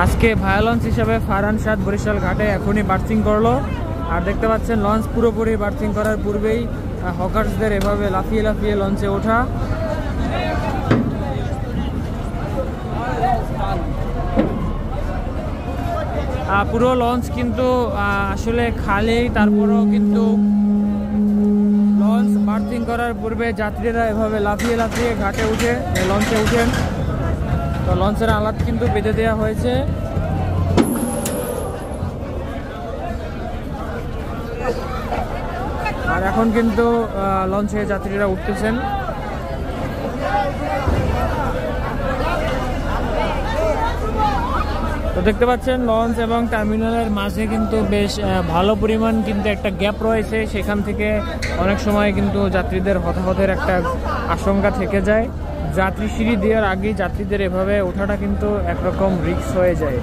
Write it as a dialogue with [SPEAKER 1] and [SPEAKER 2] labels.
[SPEAKER 1] আজকে ভায়া লঞ্চ হিসাবে ফারহান সাদ বরিশাল ঘাটে এখনই বার্থিং করলো। আর দেখতে পাচ্ছেন লঞ্চ পুরোপুরি বার্থিং করার পূর্বেই হকার্সদের এভাবে লাফিয়ে লাফিয়ে লঞ্চে ওঠা। পুরো লঞ্চ কিন্তু আসলে খালি, তারপরেও কিন্তু লঞ্চ বার্থিং করার পূর্বে যাত্রীরা এভাবে লাফিয়ে লাফিয়ে ঘাটে উঠে লঞ্চে উঠেন। তো লঞ্চের আলাদ কিন্তু বেঁধে দেওয়া হয়েছে। আর এখন কিন্তু লঞ্চে যাত্রীরা উঠতেছেন। তো দেখতে পাচ্ছেন লঞ্চ এবং টার্মিনালের মাঝে কিন্তু বেশ ভালো পরিমাণ কিন্তু একটা গ্যাপ রয়েছে, সেখান থেকে অনেক সময় কিন্তু যাত্রীদের হতাহতের একটা আশঙ্কা থেকে যায়। যাত্রী সিঁড়ি দেওয়ার আগেই যাত্রীদের এভাবে ওঠাটা কিন্তু একরকম রিস্ক হয়ে যায়।